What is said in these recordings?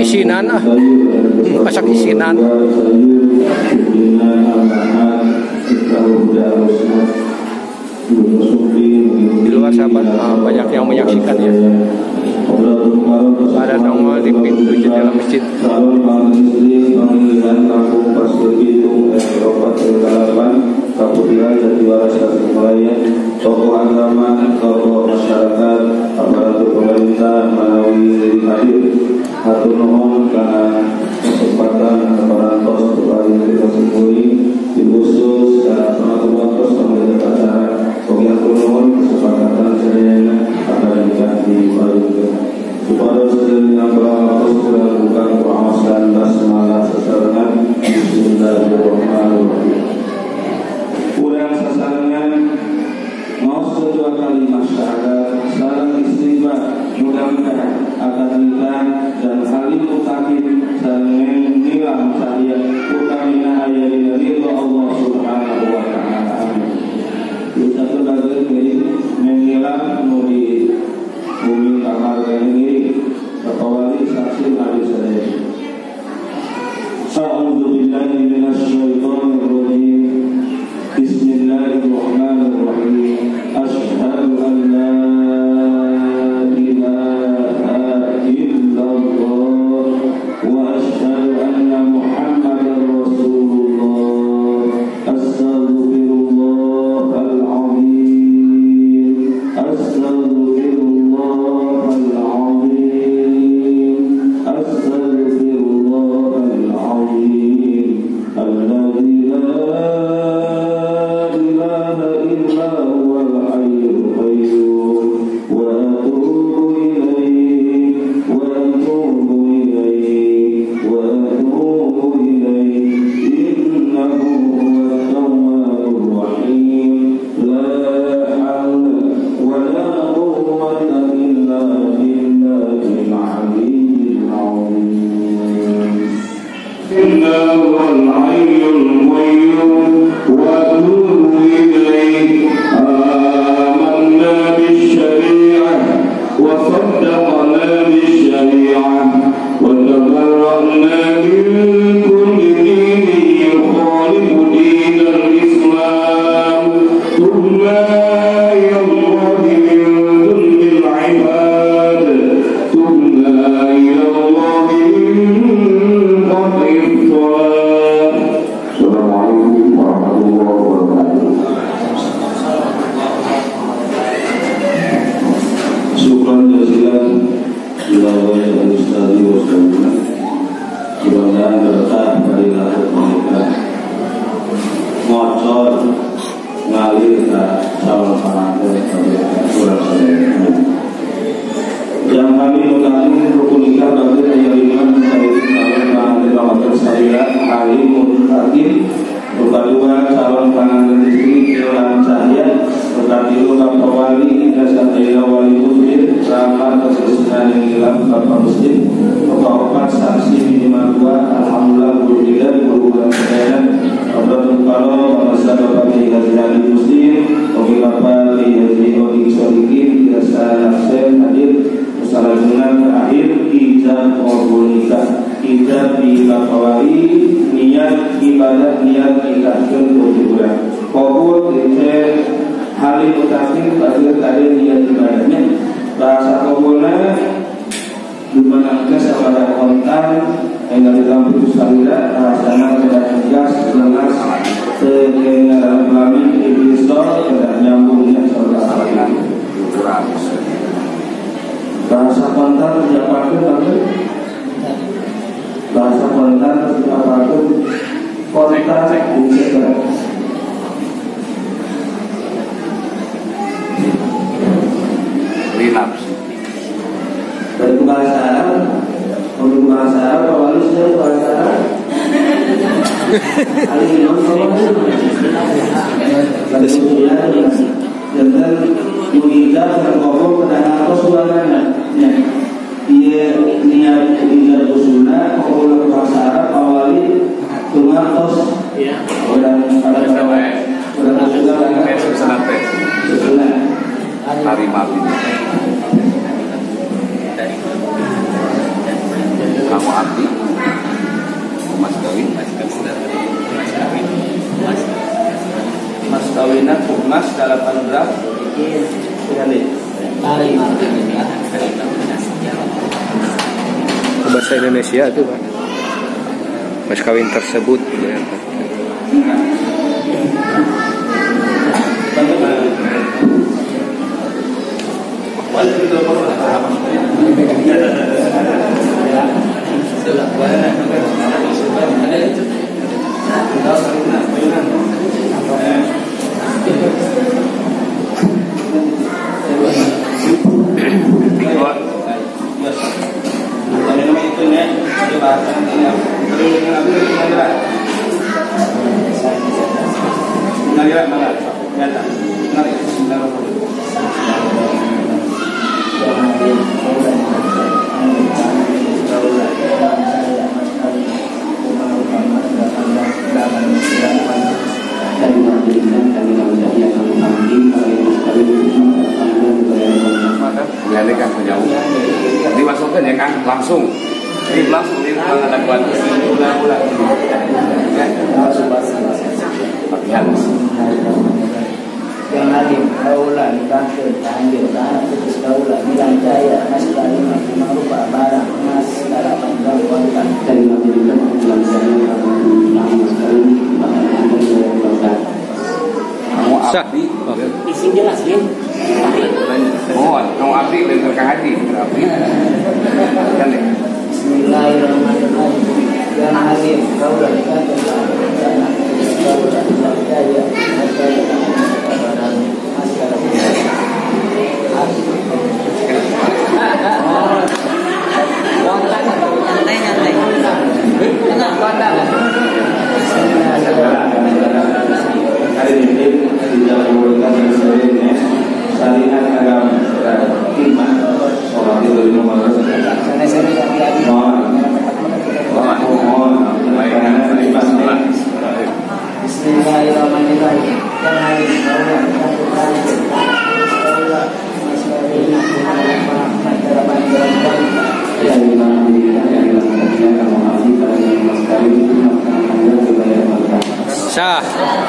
isinan masak isinan. Di luar sahabat banyak yang menyaksikan ya. Ada nongol di pintu jendela masjid. Kaputiran dan juara satu wilayah, tokoh agama, tokoh masyarakat, aparatur pemerintah, menawi hadir. Hatur nuhun karena kesempatan parantos kembali kita sembunyi di khusus dan parantos kembali acara. Kami hatur nuhun kesempatan sedaya akan diganti baru. Supaya sedaya parantos sudah bukan pengawasan basmalah sesarengan. Bismillahirrahmanirrahim. Kurang sasarangan mau kedua kali masyarakat saling istighfar mudah-mudahan akan kita dan saling mutakin saling nilam saya utamina ayat dari Allah Subhanahu wa taala. Kita sebagai menilam muri bumi kamar ini kawali saksi nabi sallallahu. A'udzu billahi minasyaitonir rajim. Bismillahirrahmanirrahim. Asyhadu an la ilaha illallah wa asyhadu anna Muhammadar Rasulullah. Astaghfirullahal azim. Astaghfirullahal azim. Astaghfirullahal azim. Alladzi la kamu emas dalam anugerah Bahasa Indonesia itu Pak. Mas kawin tersebut ya. Dimasukkan ya kan langsung di pengetahuan yang hadir kaulah dibangkit tanjil tanah putus kaulah bilang jaya mas kali makin rupa barang mas dalam panjang kontak dari majelis pembelajaran mas kali Sah. isi jelas ya mau abdi dan terkahati abdi kan ya. Bismillahirrahmanirrahim yang hadir kaulah dibangkit tanah putus kaulah bilang jaya mas kali barang mas dalam hari ini tidak membolehkan sebenarnya syariat agama iman orang itu lima malam Bismillahirrahmanirrahim yang hadir kaulah dibangkit kaulah mas kali mas dalam panjang kontak dari mana yang kamu abdi pada mas kali Sah.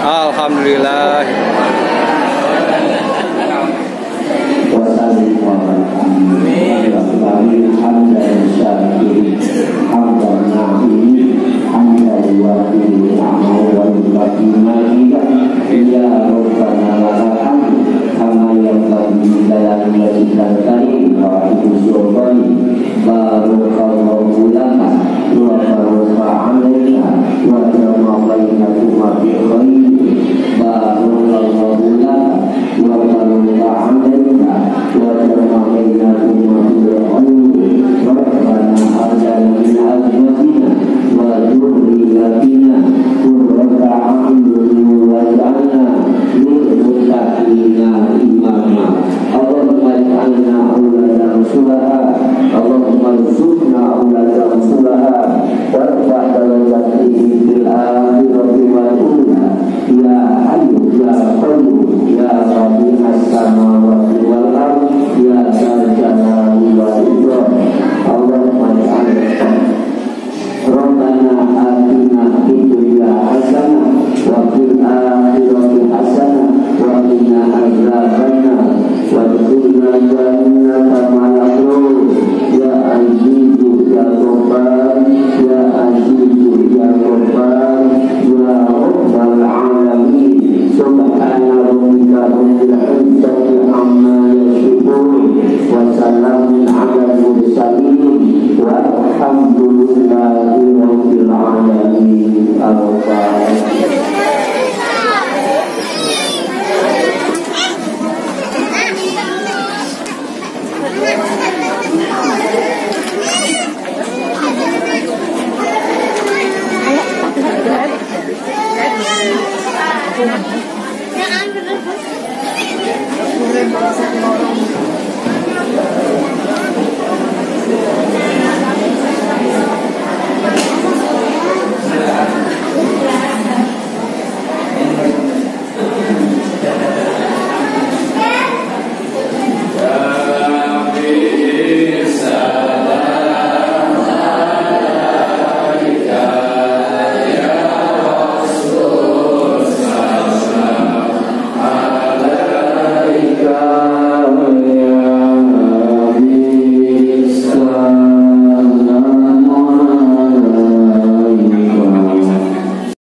Alhamdulillah. wasallim wa barakatuh hamdan syakirin hamdan na'imin hamdan wa'idin ni'amahu wa barakatuh ya rabbana lakal kama yanbaghi dalam wajhikal karim wa usulani barakallahu laka wa baraka alaika wa jama'a bainakuma bi khairin barakallahu laka wa baraka alaika wa jama'a bainakuma bi khairin rabbana ajal min azwajina wa dhurriyyatina qurrata a'yun waj'alna lil muttaqina imama Allahumma ij'alna auladan sulaha Allahumma rzuqna auladan sulaha warfa' darajatihim fil akhirati wal ula ya hayyu ya qayyum ya rabbis samawati wal ardh ya dzal jalali